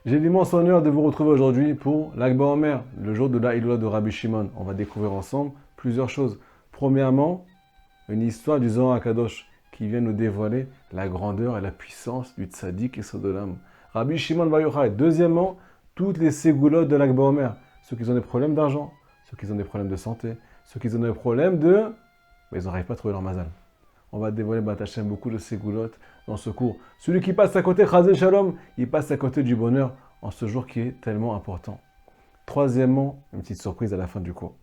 J'ai l'immense honneur de vous retrouver aujourd'hui pour l'Ag BaOmer, le jour de la Hiloula de Rabbi Shimon. On va découvrir ensemble plusieurs choses. Premièrement, une histoire du Zohar HaKadosh qui vient nous dévoiler la grandeur et la puissance du tzaddik et Sodolam. Rabbi Shimon Bar Yochai. Deuxièmement, toutes les ségoulottes de l'Ag BaOmer. Ceux qui ont des problèmes d'argent, ceux qui ont des problèmes de santé, ceux qui ont des problèmes de... Mais ils n'arrivent pas à trouver leur mazal. On va dévoiler Batachem beaucoup de ségoulottes dans ce cours. Celui qui passe à côté, Chazé Shalom, il passe à côté du bonheur en ce jour qui est tellement important. Troisièmement, une petite surprise à la fin du cours.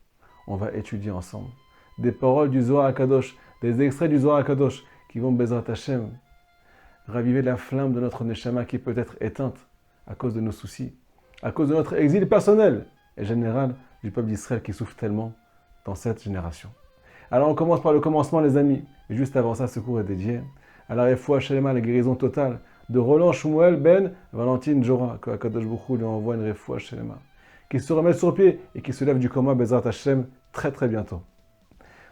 On va étudier ensemble des paroles du Zohar HaKadosh, des extraits du Zohar HaKadosh qui vont, Bezrat Hashem, raviver la flamme de notre Neshama qui peut être éteinte à cause de nos soucis, à cause de notre exil personnel et général du peuple d'Israël qui souffre tellement dans cette génération. Alors on commence par le commencement les amis. Et juste avant ça, ce cours est dédié à la Refoua Shelema, la guérison totale de Roland Shmuel Ben Valentine Jora, que Akadosh Baruch Hu lui envoie une Refoua Shelema, qui se remet sur pied et qui se lève du coma Bezrat Hashem très très bientôt.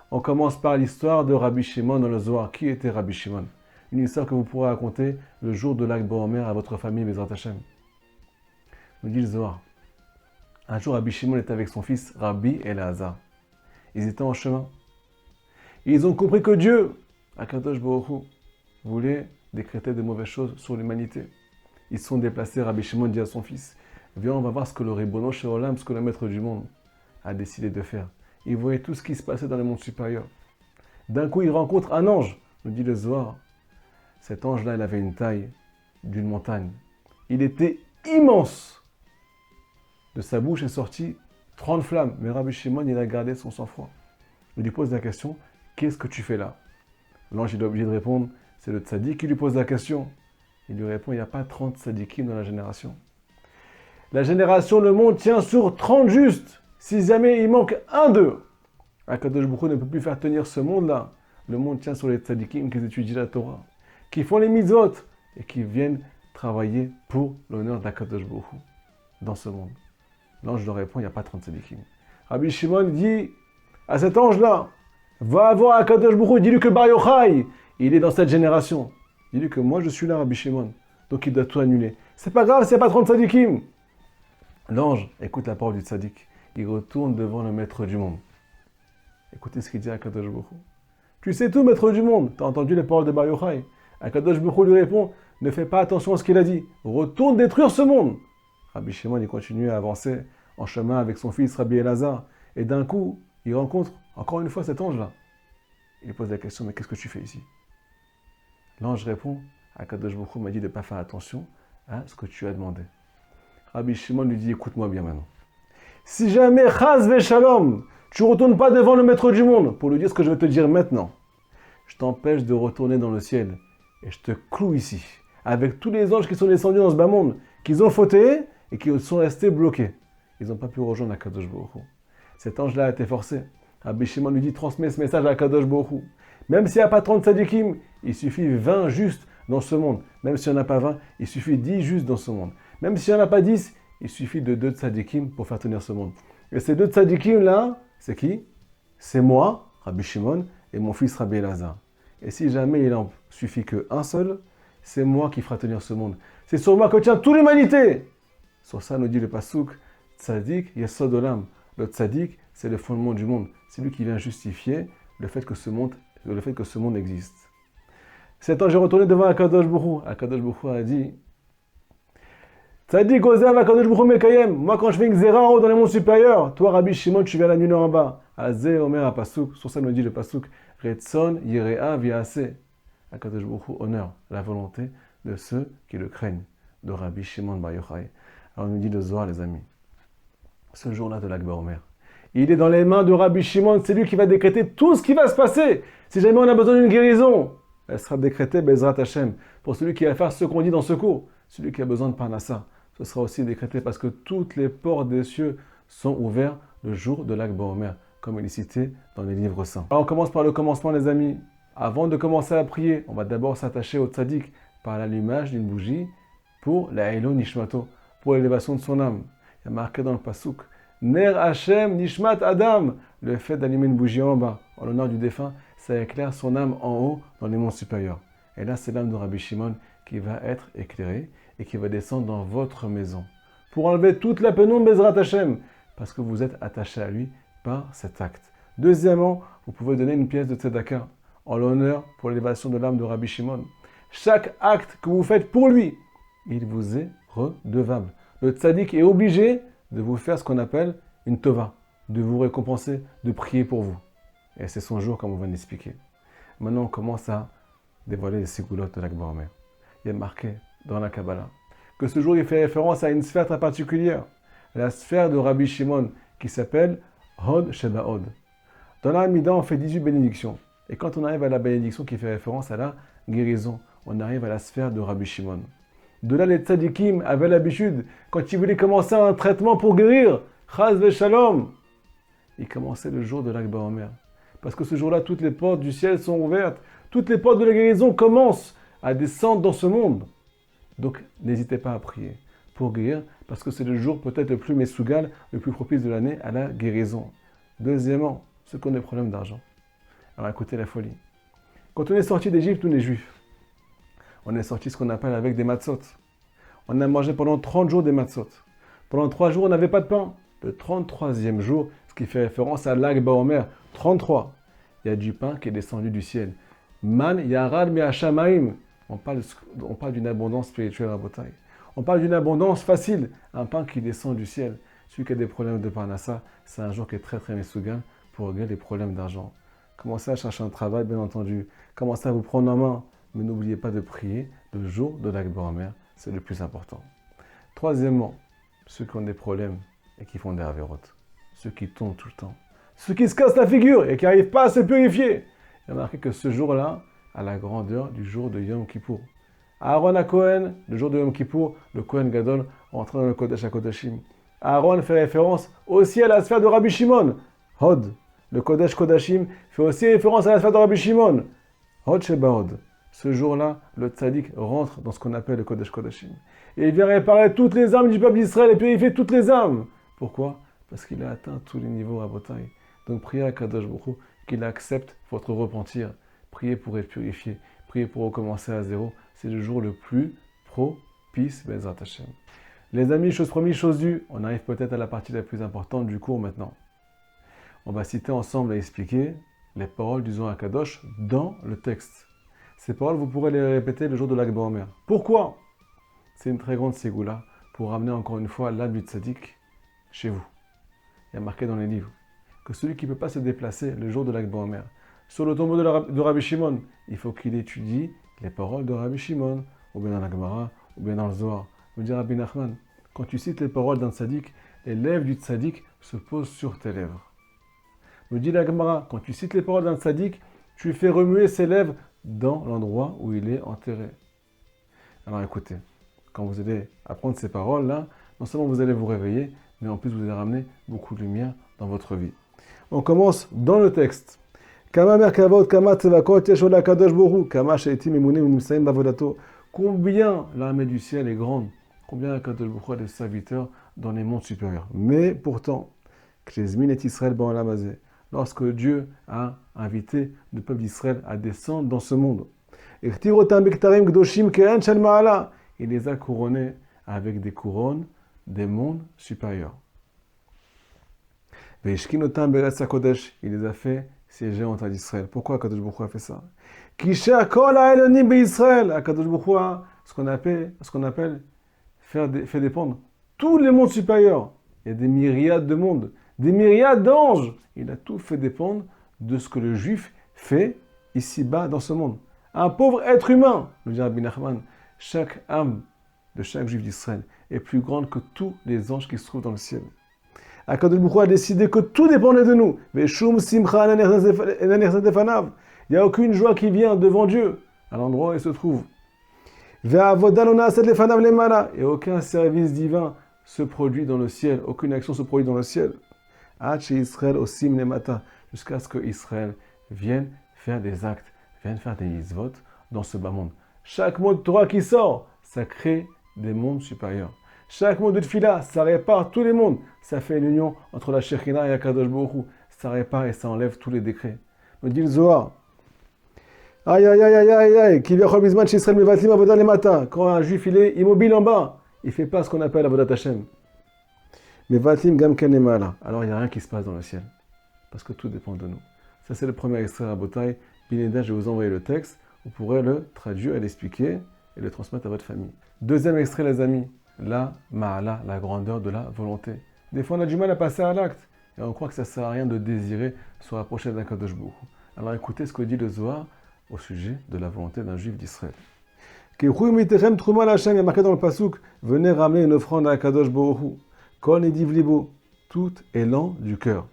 On commence par l'histoire de Rabbi Shimon dans le Zohar. Qui était Rabbi Shimon? Une histoire que vous pourrez raconter le jour de l'Ag BaOmer à votre famille Bezrat Hashem. Nous dit le Zohar. Un jour, Rabbi Shimon était avec son fils Rabbi Elazar. Ils étaient en chemin. Ils ont compris que Dieu, Akadosh Baruch Hu, voulait décréter de mauvaises choses sur l'humanité. Ils se sont déplacés, Rabbi Shimon dit à son fils, viens, on va voir ce que le Ribono Shel Olam, ce que le maître du monde a décidé de faire. Il voyait tout ce qui se passait dans le monde supérieur. D'un coup, il rencontre un ange, nous dit le Zohar. Cet ange-là, il avait une taille d'une montagne. Il était immense. De sa bouche est sorti 30 flammes, mais Rabbi Shimon, il a gardé son sang-froid. Il lui pose la question, qu'est-ce que tu fais là? L'ange il est obligé de répondre, c'est le tzaddik qui lui pose la question. Il lui répond, il n'y a pas 30 tzaddikim dans la génération. La génération, le monde tient sur 30 justes. Si jamais il manque un d'eux, Akadosh Baruch Hu ne peut plus faire tenir ce monde-là. Le monde tient sur les tzaddikim qui étudient la Torah, qui font les mitzvot et qui viennent travailler pour l'honneur d'Akadosh Baruch Hu dans ce monde. L'ange leur répond, il n'y a pas 30 tzaddikim. Rabbi Shimon dit à cet ange-là, va voir Akadosh Baruch Hu, dis-lui que Bar Yochai, il est dans cette génération. Dis-lui que moi je suis là, Rabbi Shimon. Donc il doit tout annuler. C'est pas grave, c'est pas 30 tzadikim. L'ange écoute la parole du tzadik. Il retourne devant le maître du monde. Écoutez ce qu'il dit à Akadosh Baruch Hu. Tu sais tout, maître du monde. Tu as entendu les paroles de Bar Yochai. Akadosh Baruch Hu lui répond, ne fais pas attention à ce qu'il a dit. Retourne détruire ce monde. Rabbi Shimon, il continue à avancer en chemin avec son fils Rabbi Elazar. Et d'un coup, il rencontre encore une fois cet ange-là. Il lui pose la question, mais qu'est-ce que tu fais ici? L'ange répond, Akadosh Baruch Hu m'a dit de ne pas faire attention à ce que tu as demandé. Rabbi Shimon lui dit, écoute-moi bien maintenant. Si jamais, Chaz Veshalom, tu ne retournes pas devant le maître du monde pour lui dire ce que je vais te dire maintenant, je t'empêche de retourner dans le ciel et je te cloue ici, avec tous les anges qui sont descendus dans ce bas monde, qui ont fauté et qui sont restés bloqués. Ils n'ont pas pu rejoindre Akadosh Baruch Hu. Cet ange-là a été forcé. Rabbi Shimon lui dit, transmets ce message à Akadosh Baruch Hu. Même s'il n'y a pas 30 tzadikim, il suffit 20 justes dans ce monde. Même s'il n'y en a pas 20, il suffit 10 justes dans ce monde. Même s'il n'y en a pas 10, il suffit de 2 tzadikim pour faire tenir ce monde. Et ces 2 tzadikim-là, c'est qui? C'est moi, Rabbi Shimon, et mon fils Rabbi Elazar. Et si jamais il en suffit qu'un seul, c'est moi qui fera tenir ce monde. C'est sur moi que tient toute l'humanité. Sur ça, nous dit le Pasuk, Tzadik Yesod Olam. Le tzaddik, c'est le fondement du monde. C'est lui qui vient justifier le fait que ce monde existe. Cet ange est retourné devant Akadosh Baruch Hu. Akadosh Baruch Hu a dit, tzaddik ozev Akadosh Baruch Hu mekayem. Moi, quand je fais une zéra en haut dans les mondes supérieurs, toi, Rabbi Shimon, tu viens la nuit en bas. Azeh omer a pasuk. Sur ça, nous dit le pasuk, Retson yirea viase. Akadosh Baruch Hu honneur la volonté de ceux qui le craignent, de Rabbi Shimon Bar Yochai. Alors, on nous dit le Zohar, les amis. Ce jour-là de l'Ag BaOmer, il est dans les mains de Rabbi Shimon, c'est lui qui va décréter tout ce qui va se passer. Si jamais on a besoin d'une guérison, elle sera décrétée Bezrat Hashem. Pour celui qui va faire ce qu'on dit dans ce cours, celui qui a besoin de Parnassa, ce sera aussi décrété parce que toutes les portes des cieux sont ouvertes le jour de l'Ag BaOmer, comme il est cité dans les livres saints. Alors on commence par le commencement, les amis. Avant de commencer à prier, on va d'abord s'attacher au tzaddik par l'allumage d'une bougie pour la Elon Nishmato, pour l'élévation de son âme. Il y a marqué dans le Pasuk, Ner Hashem Nishmat Adam, le fait d'allumer une bougie en bas, en l'honneur du défunt, ça éclaire son âme en haut dans les mondes supérieurs. Et là, c'est l'âme de Rabbi Shimon qui va être éclairée et qui va descendre dans votre maison pour enlever toute la pénombre Bezrat Hashem, parce que vous êtes attaché à lui par cet acte. Deuxièmement, vous pouvez donner une pièce de tzedaka en l'honneur pour l'élévation de l'âme de Rabbi Shimon. Chaque acte que vous faites pour lui, il vous est redevable. Le tzaddik est obligé de vous faire ce qu'on appelle une tova, de vous récompenser, de prier pour vous. Et c'est son jour, comme on va l'expliquer. Maintenant, on commence à dévoiler les sigoulottes de l'Akba Omer. Il est marqué dans la Kabbalah que ce jour, il fait référence à une sphère très particulière, la sphère de Rabbi Shimon, qui s'appelle Hod Sheba Hod. Dans la Hamida, on fait 18 bénédictions. Et quand on arrive à la bénédiction qui fait référence à la guérison, on arrive à la sphère de Rabbi Shimon. De là, les tzadikim avaient l'habitude, quand ils voulaient commencer un traitement pour guérir, Chaz Veshalom, ils commençaient le jour de l'Akba Omer. Parce que ce jour-là, toutes les portes du ciel sont ouvertes. Toutes les portes de la guérison commencent à descendre dans ce monde. Donc, n'hésitez pas à prier pour guérir, parce que c'est le jour peut-être le plus messougal, le plus propice de l'année à la guérison. Deuxièmement, ceux qui ont des problèmes d'argent. Alors écoutez la folie. Quand on est sorti d'Égypte, nous les Juifs, on est sorti ce qu'on appelle avec des matzot. On a mangé pendant 30 jours des matzot. Pendant 3 jours, on n'avait pas de pain. Le 33e jour, ce qui fait référence à l'Akba Omer, 33, il y a du pain qui est descendu du ciel. Man yarad me'ashamaim. On parle d'une abondance spirituelle à Botaï. On parle d'une abondance facile, un pain qui descend du ciel. Celui qui a des problèmes de parnassa, c'est un jour qui est très très messougan pour régler les problèmes d'argent. Commencez à chercher un travail, bien entendu. Commencez à vous prendre en main. Mais n'oubliez pas de prier le jour de l'Akba Omer. C'est le plus important. Troisièmement, ceux qui ont des problèmes et qui font des avérotes. Ceux qui tombent tout le temps. Ceux qui se cassent la figure et qui n'arrivent pas à se purifier. Il y a marqué que ce jour-là, à la grandeur du jour de Yom Kippour. Aaron à Cohen, le jour de Yom Kippour, le Cohen Gadol rentre dans le Kodesh HaKodashim. Aaron fait référence aussi à la sphère de Rabbi Shimon. Hod, le Kodesh Kodashim, fait aussi référence à la sphère de Rabbi Shimon. Hod Sheba Hod. Ce jour-là, le tzaddik rentre dans ce qu'on appelle le Kodesh Kodashim. Et il vient réparer toutes les âmes du peuple d'Israël et purifier toutes les âmes. Pourquoi? Parce qu'il a atteint tous les niveaux à Botaï. Donc priez à Kadosh Baruch Hu qu'il accepte votre repentir. Priez pour être purifié. Priez pour recommencer à zéro. C'est le jour le plus propice, Bezrat Hashem. Les amis, chose promise, chose due. On arrive peut-être à la partie la plus importante du cours maintenant. On va citer ensemble et expliquer les paroles du Zohar Kadosh dans le texte. Ces paroles, vous pourrez les répéter le jour de l'Akba Omer. Pourquoi? C'est une très grande ségoula pour ramener encore une fois l'âme du tzaddik chez vous. Il y a marqué dans les livres que celui qui ne peut pas se déplacer le jour de l'Akba Omer sur le tombeau de Rabbi Shimon, il faut qu'il étudie les paroles de Rabbi Shimon, ou bien dans la Gemara, ou bien dans le Zohar. Me dit Rabbi Nachman, quand tu cites les paroles d'un tzaddik, les lèvres du tzaddik se posent sur tes lèvres. Me dit la Gemara, quand tu cites les paroles d'un tzaddik, tu fais remuer ses lèvres dans l'endroit où il est enterré. Alors écoutez, quand vous allez apprendre ces paroles-là, non seulement vous allez vous réveiller, mais en plus vous allez ramener beaucoup de lumière dans votre vie. On commence dans le texte. Combien l'armée du ciel est grande, combien Akadosh Baruch Hu a de serviteurs dans les mondes supérieurs. Mais pourtant, lorsque Dieu a invité le peuple d'Israël à descendre dans ce monde, il les a couronnés avec des couronnes des mondes supérieurs. Il les a fait siéger en terre d'Israël. Pourquoi Akadosh Baruch Hu a fait ça? Akadosh Baruch Hu a ce qu'on appelle fait dépendre tous les mondes supérieurs. Il y a des myriades de mondes, des myriades d'anges. Il a tout fait dépendre de ce que le juif fait ici-bas dans ce monde. Un pauvre être humain, nous dit Rabbi Nachman, chaque âme de chaque juif d'Israël est plus grande que tous les anges qui se trouvent dans le ciel. Akadosh Baruch Hu a décidé que tout dépendait de nous. Il n'y a aucune joie qui vient devant Dieu, à l'endroit où il se trouve. Et aucun service divin se produit dans le ciel, aucune action se produit dans le ciel. Jusqu'à ce que Israël vienne faire des actes, vienne faire des mitzvot dans ce bas monde. Chaque mot de Torah qui sort, ça crée des mondes supérieurs. Chaque mot de Tfila, ça répare tous les mondes. Ça fait une union entre la Shekhinah et Akadosh Baruch Hu. Ça répare et ça enlève tous les décrets. Me dit le Zohar, Aïe, aïe, aïe, aïe, aïe, aïe, qui vient Bisman chez Israël Mevatlim Avodat les matins. Quand un juif il est immobile en bas, il ne fait pas ce qu'on appelle Avodat Hashem. Mevatlim Gam Ken Lemala. Alors il n'y a rien qui se passe dans le ciel. Parce que tout dépend de nous. Ça, c'est le premier extrait à Botaï. Binéda, je vais vous envoyer le texte. Vous pourrez le traduire et l'expliquer et le transmettre à votre famille. Deuxième extrait, les amis. La ma'ala, la grandeur de la volonté. Des fois, on a du mal à passer à l'acte. Et on croit que ça ne sert à rien de désirer se rapprocher d'un Kadosh Baruch Hu. Alors écoutez ce que dit le Zohar au sujet de la volonté d'un juif d'Israël. Kechou mitechem trouma l'Hachem, il y a marqué dans le Passouk, venez ramener une offrande à Kadosh Baruch Hu. Kol nidiv libo, tout élan du cœur.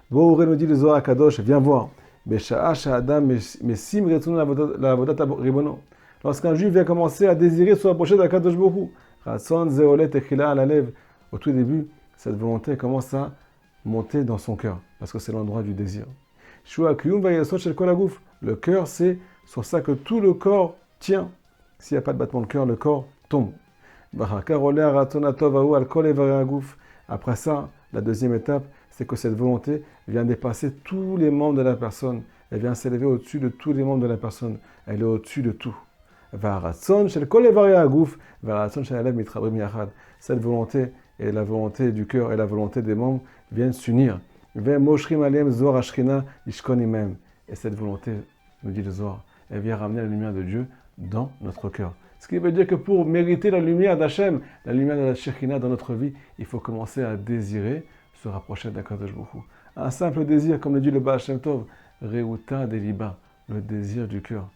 Bohoré nous dit le Zohar à Kadosh, viens voir. Besha'a sha'adam mesim retzono l'avodat ribono. Lorsqu'un juif vient commencer à désirer se rapprocher d'un Kadosh Baruch Hu, Ratson zeolet echila ala lev. Au tout début, cette volonté commence à monter dans son cœur, parce que c'est l'endroit du désir. Le cœur, c'est sur ça que tout le corps tient. S'il n'y a pas de battement de cœur, le corps tombe. Après ça, la deuxième étape, c'est que cette volonté vient dépasser tous les membres de la personne. Elle vient s'élever au-dessus de tous les membres de la personne. Elle est au-dessus de tout. Cette volonté et la volonté du cœur et la volonté des membres viennent s'unir. Et cette volonté, nous dit le Zohar, elle vient ramener la lumière de Dieu dans notre cœur. Ce qui veut dire que pour mériter la lumière d'Hachem, la lumière de la Shekhina dans notre vie, il faut commencer à désirer se rapprocher d'Akadosh Baruch Hu. Un simple désir, comme le dit le Baal Shem Tov, Reuta Deliba, le désir du cœur.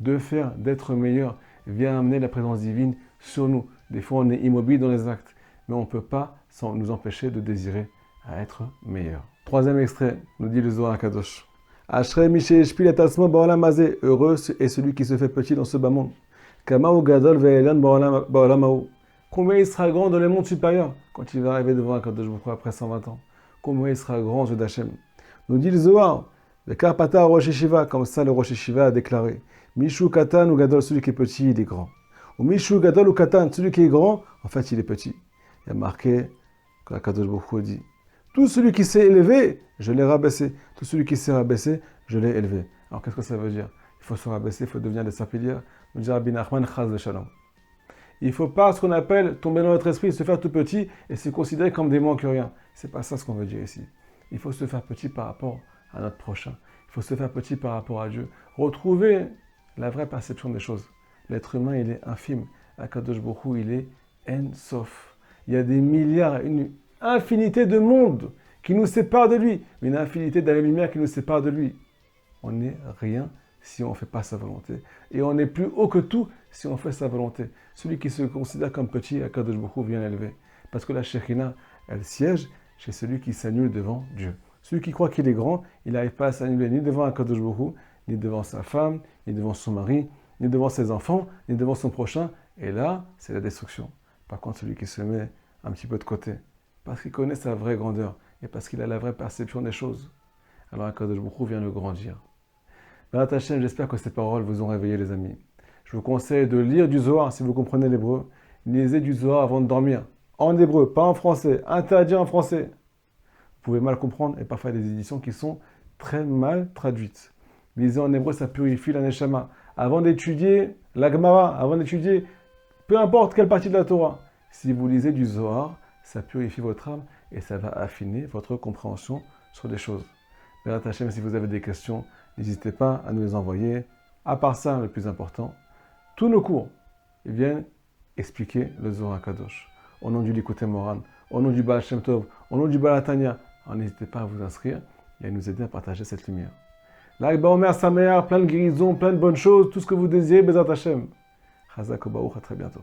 De faire, d'être meilleur, vient amener la présence divine sur nous. Des fois, on est immobile dans les actes, mais on ne peut pas nous empêcher de désirer à être meilleur. Troisième extrait, nous dit le Zohar Kadosh. Ashrei Mishe Eshpil et Asmo Ba'olam Hazeh. Heureux est celui qui se fait petit dans ce bas monde. Kamau Gadol Ve'elan Ba'olam Ha'u. Combien il sera grand dans le monde supérieur quand il va arriver devant un Kadosh Baruch Hu après 120 ans. Combien il sera grand aux yeux d'Hachem. Nous dit le Zohar. Le Karpata Rosh Yeshiva, comme ça le Rosh Yeshiva a déclaré. Mishu Katan ou Gadol, celui qui est petit, il est grand. Ou Mishu Gadol ou Katan, celui qui est grand, en fait il est petit. Il y a marqué que la Kadosh Baruch Hu dit. Tout celui qui s'est élevé, je l'ai rabaissé. Tout celui qui s'est rabaissé, je l'ai élevé. Alors qu'est-ce que ça veut dire? Il faut se rabaisser, il faut devenir des sapilières. Nous dit Rabbi Nachman, Chaz de Shalom. Il ne faut pas ce qu'on appelle tomber dans notre esprit, se faire tout petit et se considérer comme des moins que rien. Ce n'est pas ça ce qu'on veut dire ici. Il faut se faire petit par rapport à notre prochain. Il faut se faire petit par rapport à Dieu. Retrouver la vraie perception des choses. L'être humain, il est infime. Akadosh Baruch Hu, il est En Sof. Il y a des milliards, une infinité de mondes qui nous séparent de lui, une infinité d'années-lumière qui nous séparent de lui. On n'est rien si on ne fait pas sa volonté. Et on est plus haut que tout si on fait sa volonté. Celui qui se considère comme petit, Akadosh Baruch Hu vient l'élever. Parce que la Shekhina, elle siège chez celui qui s'annule devant Dieu. Celui qui croit qu'il est grand, il n'arrive pas à s'annuler ni devant Akadosh Baruch Hu, ni devant sa femme, ni devant son mari, ni devant ses enfants, ni devant son prochain. Et là, c'est la destruction. Par contre, celui qui se met un petit peu de côté, parce qu'il connaît sa vraie grandeur et parce qu'il a la vraie perception des choses, alors Akadosh Baruch Hu vient le grandir. Béat Hashem, j'espère que ces paroles vous ont réveillé, les amis. Je vous conseille de lire du Zohar si vous comprenez l'hébreu. Lisez du Zohar avant de dormir. En hébreu, pas en français. Interdit en français. Vous pouvez mal comprendre et parfois il y a des éditions qui sont très mal traduites. Lisez en hébreu, ça purifie la neshama. Avant d'étudier la Gemara, avant d'étudier peu importe quelle partie de la Torah, si vous lisez du Zohar, ça purifie votre âme et ça va affiner votre compréhension sur les choses. Béat Hashem, si vous avez des questions, n'hésitez pas à nous les envoyer. À part ça, le plus important, tous nos cours viennent expliquer le Zohar Kadosh. Au nom du Likutei Moharan, au nom du Baal Shem Tov, au nom du Baal Hatanya. Alors n'hésitez pas à vous inscrire et à nous aider à partager cette lumière. Lag Baomer Sameach, plein de guérisons, plein de bonnes choses, tout ce que vous désirez, Bézat Hashem. Chazak Baruch, à très bientôt.